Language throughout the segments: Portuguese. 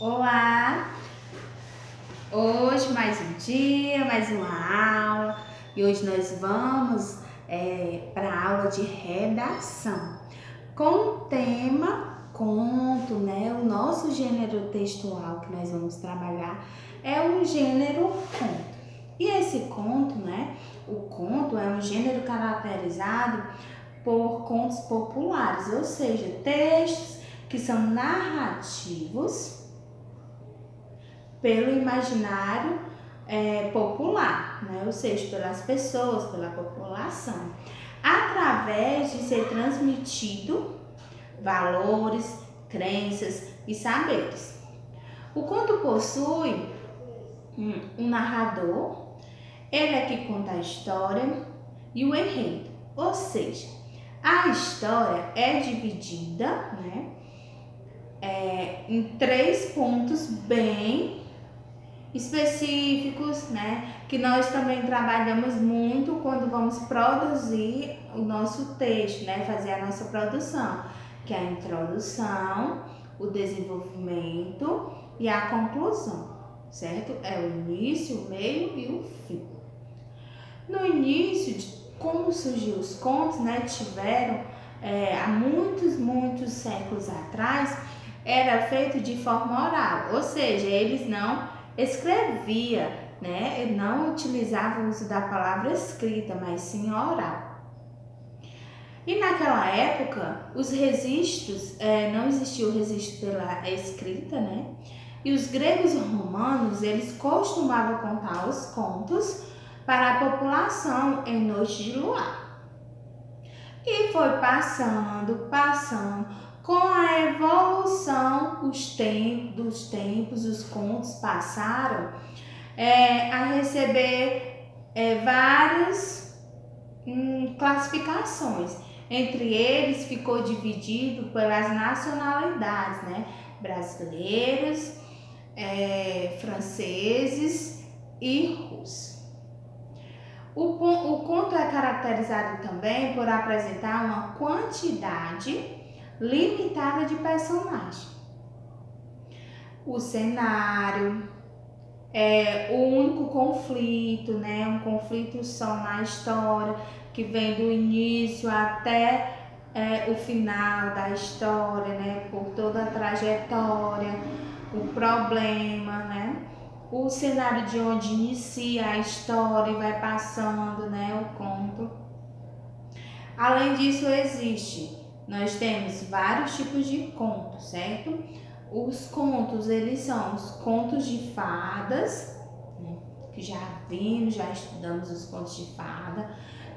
Olá! Hoje mais um dia, mais uma aula e hoje nós vamos para a aula de redação com o tema conto, né? O nosso gênero textual que nós vamos trabalhar é o gênero conto. E esse conto, né? O conto é um gênero caracterizado por contos populares, ou seja, textos que são narrativos pelo imaginário popular, né? Ou seja, pelas pessoas, pela população, através de ser transmitido valores, crenças e saberes. O conto possui um narrador, ele é que conta a história e o enredo, ou seja, a história é dividida, né, em 3 pontos bem específicos, né, que nós também trabalhamos muito quando vamos produzir o nosso texto, né, fazer a nossa produção, que é a introdução, o desenvolvimento e a conclusão, certo? É o início, o meio e o fim. No início, de como surgiu os contos, né, tiveram há muitos séculos atrás, era feito de forma oral, ou seja, eles não escrevia, né? Não utilizava o uso da palavra escrita, mas sim oral. E naquela época, os registros, não existia o registro pela escrita, né? E os gregos e romanos, eles costumavam contar os contos para a população em noite de luar. E foi passando, com a evolução dos tempos, os contos passaram a receber várias classificações. Entre eles ficou dividido pelas nacionalidades, né? Brasileiros, franceses e russos. O conto é caracterizado também por apresentar uma quantidade limitada de personagens. O cenário, o único conflito, né? Um conflito só na história, que vem do início até o final da história, né? Por toda a trajetória, o problema, né? O cenário de onde inicia a história e vai passando, né? O conto. Além disso, nós temos vários tipos de contos, certo? Os contos, eles são os contos de fadas, né? Que já vimos, já estudamos os contos de fada.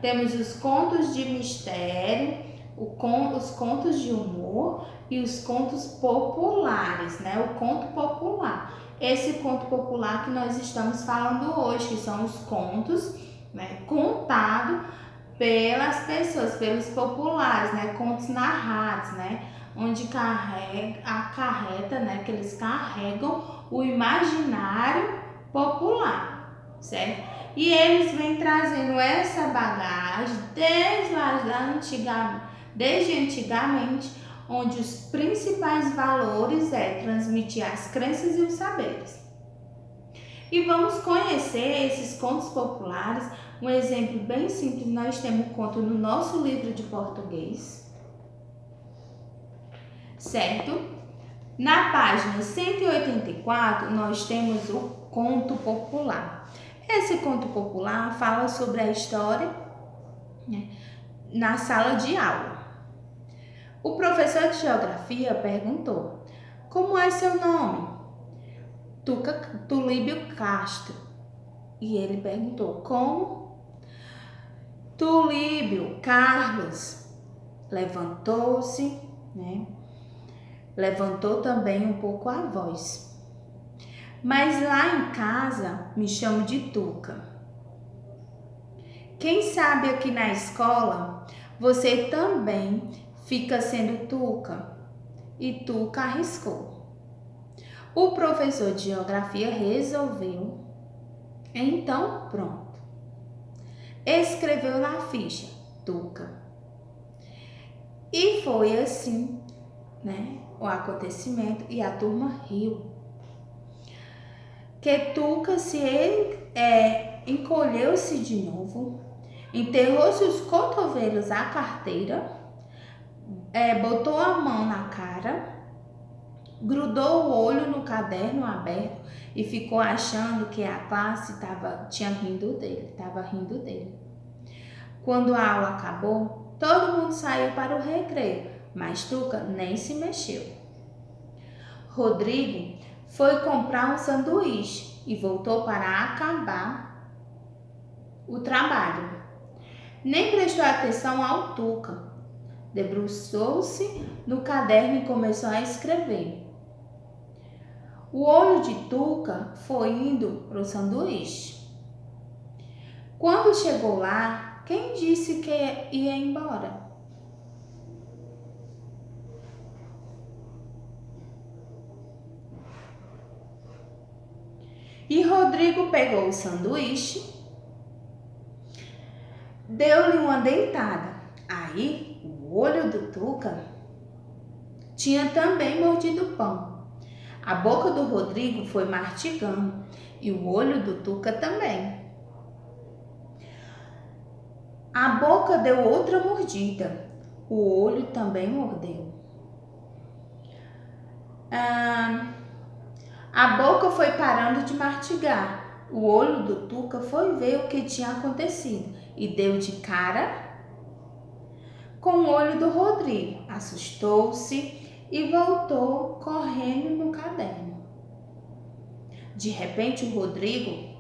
Temos os contos de mistério, os contos de humor e os contos populares, né? O conto popular. Esse conto popular que nós estamos falando hoje, que são os contos, né, contados pelas pessoas, pelos populares, né? Contos narrados, né? Onde acarreta, né? Que eles carregam o imaginário popular, certo? E eles vêm trazendo essa bagagem desde antigamente, onde os principais valores transmitir as crenças e os saberes. E vamos conhecer esses contos populares. Um exemplo bem simples, nós temos um conto no nosso livro de português, certo? Na página 184, nós temos o conto popular. Esse conto popular fala sobre a história, né, na sala de aula. O professor de geografia perguntou: como é seu nome? Tulíbio Castro. E ele perguntou: como? Tulíbio Carlos levantou-se, né? Levantou também um pouco a voz. Mas lá em casa me chamo de Tuca. Quem sabe aqui na escola você também fica sendo Tuca? E Tuca arriscou. O professor de geografia resolveu. Então, pronto. Escreveu na ficha, Tuca. E foi assim, né, o acontecimento, e a turma riu. que Tuca encolheu-se de novo, enterrou-se os cotovelos à carteira, botou a mão na cara, grudou o olho no caderno aberto e ficou achando que a classe estava rindo dele. Quando a aula acabou, todo mundo saiu para o recreio, mas Tuca nem se mexeu. Rodrigo foi comprar um sanduíche e voltou para acabar o trabalho. Nem prestou atenção ao Tuca. Debruçou-se no caderno e começou a escrever. O olho de Tuca foi indo para o sanduíche. Quando chegou lá, quem disse que ia embora? E Rodrigo pegou o sanduíche, deu-lhe uma dentada. Aí, o olho do Tuca tinha também mordido o pão. A boca do Rodrigo foi mastigando e o olho do Tuca também. A boca deu outra mordida. O olho também mordeu. A boca foi parando de mastigar. O olho do Tuca foi ver o que tinha acontecido e deu de cara com o olho do Rodrigo. Assustou-se e voltou correndo no caderno. De repente, o Rodrigo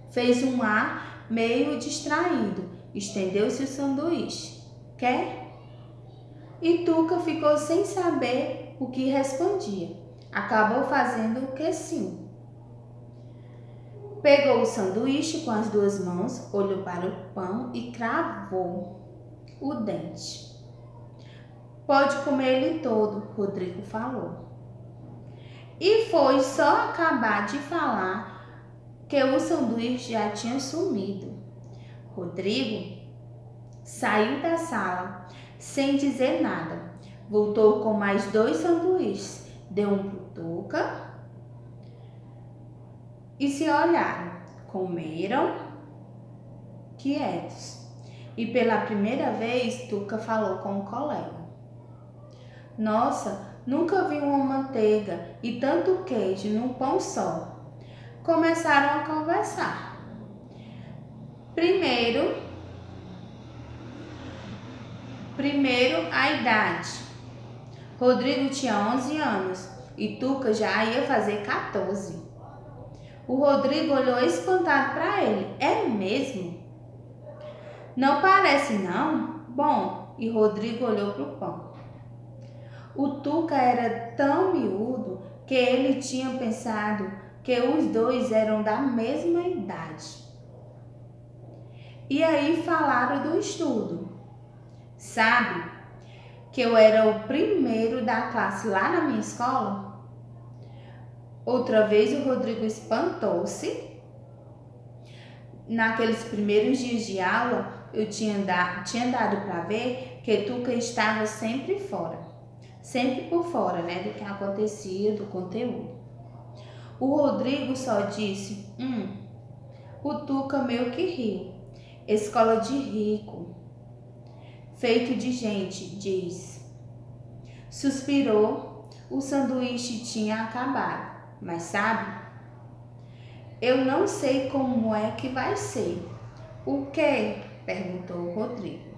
fez um ar meio distraído. Estendeu-se o sanduíche. Quer? E Tuca ficou sem saber o que respondia. Acabou fazendo que sim. Pegou o sanduíche com as duas mãos, olhou para o pão e cravou o dente. Pode comer ele todo, Rodrigo falou. E foi só acabar de falar que o sanduíche já tinha sumido. Rodrigo saiu da sala sem dizer nada. Voltou com mais 2 sanduíches. Deu um pro Tuca e se olharam. Comeram quietos. E pela primeira vez, Tuca falou com o colega. Nossa, nunca vi uma manteiga e tanto queijo num pão só. Começaram a conversar. Primeiro a idade. Rodrigo tinha 11 anos e Tuca já ia fazer 14. O Rodrigo olhou espantado para ele. É mesmo? Não parece não? Bom, e Rodrigo olhou para o pão. O Tuca era tão miúdo que ele tinha pensado que os dois eram da mesma idade. E aí falaram do estudo. Sabe que eu era o primeiro da classe lá na minha escola? Outra vez o Rodrigo espantou-se. Naqueles primeiros dias de aula, eu tinha dado para ver que Tuca estava sempre por fora, né, do que acontecia, do conteúdo. O Rodrigo só disse, o Tuca meio que riu. Escola de rico, feito de gente, diz. Suspirou, o sanduíche tinha acabado, mas sabe, eu não sei como é que vai ser. O quê? Perguntou o Rodrigo.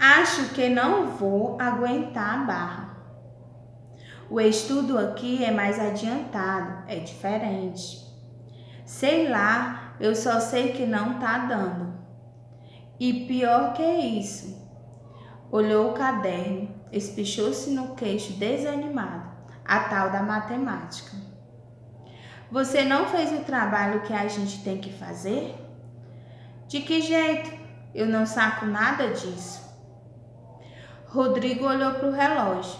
Acho que não vou aguentar a barra. O estudo aqui é mais adiantado, é diferente. Sei lá, eu só sei que não tá dando. E pior que isso, olhou o caderno, espichou-se no queixo desanimado, a tal da matemática. Você não fez o trabalho que a gente tem que fazer? De que jeito? Eu não saco nada disso. Rodrigo olhou para o relógio.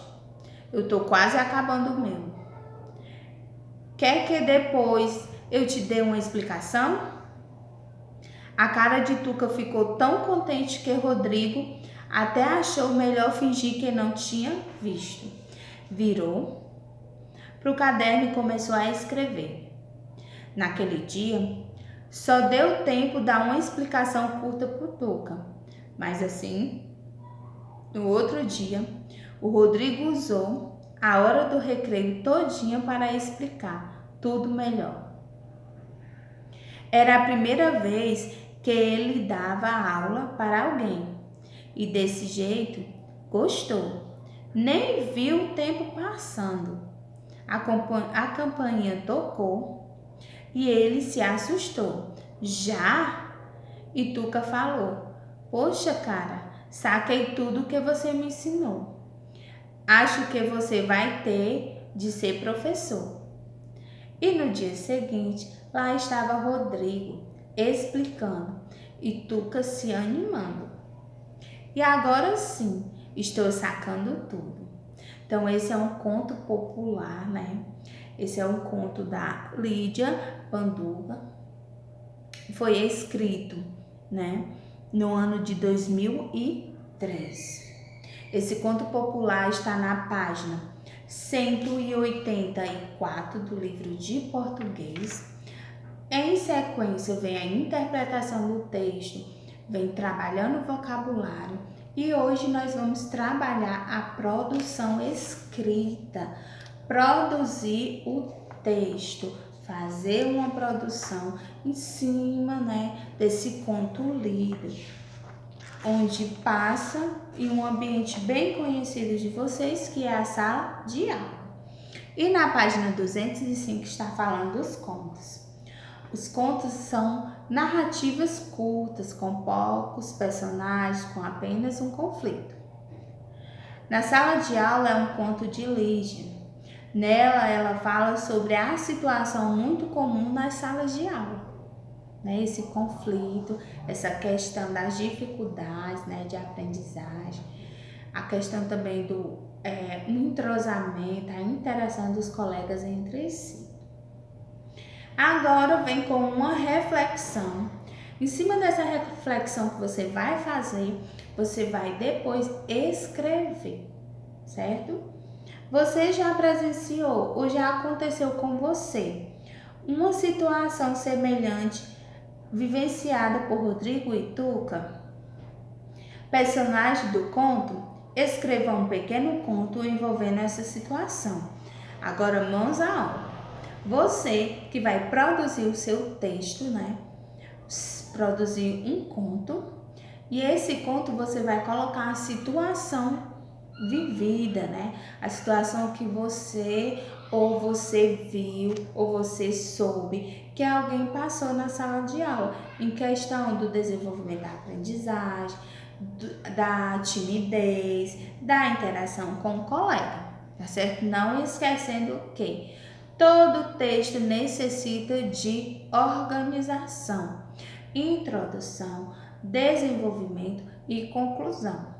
Eu tô quase acabando o meu. Quer que depois eu te dê uma explicação? A cara de Tuca ficou tão contente que Rodrigo até achou melhor fingir que não tinha visto. Virou para o caderno e começou a escrever. Naquele dia, só deu tempo de dar uma explicação curta para o Tuca, mas assim, no outro dia, o Rodrigo usou a hora do recreio todinha para explicar tudo melhor. Era a primeira vez que ele dava aula para alguém e desse jeito gostou. Nem viu o tempo passando. A campainha tocou e ele se assustou. Já? E Tuca falou: Poxa, cara, saquei tudo que você me ensinou. Acho que você vai ter de ser professor. E no dia seguinte, lá estava Rodrigo explicando e Tuca se animando. E agora sim, estou sacando tudo. Então, esse é um conto popular, né? Esse é um conto da Lídia Panduga. Foi escrito, né, no ano de 2003. Esse conto popular está na página 184 do livro de português. Em sequência, vem a interpretação do texto, vem trabalhando o vocabulário e hoje nós vamos trabalhar a produção escrita, produzir o texto, fazer uma produção em cima, né, desse conto lido, onde passa em um ambiente bem conhecido de vocês, que é a sala de aula. E na página 205 está falando dos contos. Os contos são narrativas curtas, com poucos personagens, com apenas um conflito. Na sala de aula é um conto de Lígia. Nela, ela fala sobre a situação muito comum nas salas de aula, né? Esse conflito, essa questão das dificuldades, né, de aprendizagem, a questão também do entrosamento, a interação dos colegas entre si. Agora vem com uma reflexão. Em cima dessa reflexão que você vai fazer, você vai depois escrever, certo? Você já presenciou ou já aconteceu com você uma situação semelhante vivenciada por Rodrigo e Tuca? Personagem do conto, escreva um pequeno conto envolvendo essa situação. Agora, mãos à obra. Você que vai produzir o seu texto, né? Produzir um conto. E esse conto você vai colocar a situação vivida, né? A situação que você viu ou você soube que alguém passou na sala de aula, em questão do desenvolvimento da aprendizagem, da timidez, da interação com o colega, tá certo? Não esquecendo que todo texto necessita de organização, introdução, desenvolvimento e conclusão.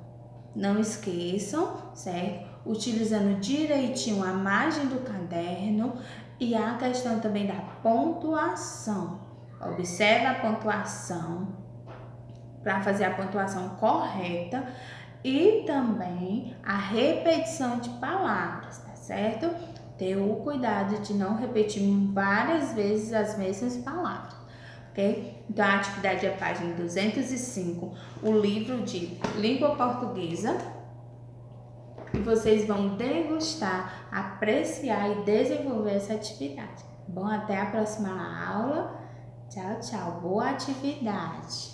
Não esqueçam, certo? Utilizando direitinho a margem do caderno e a questão também da pontuação. Observe a pontuação para fazer a pontuação correta e também a repetição de palavras, tá certo? Ter o cuidado de não repetir várias vezes as mesmas palavras, ok? Então, a atividade é a página 205, o livro de língua portuguesa. E vocês vão degustar, apreciar e desenvolver essa atividade. Bom, até a próxima aula. Tchau, tchau. Boa atividade.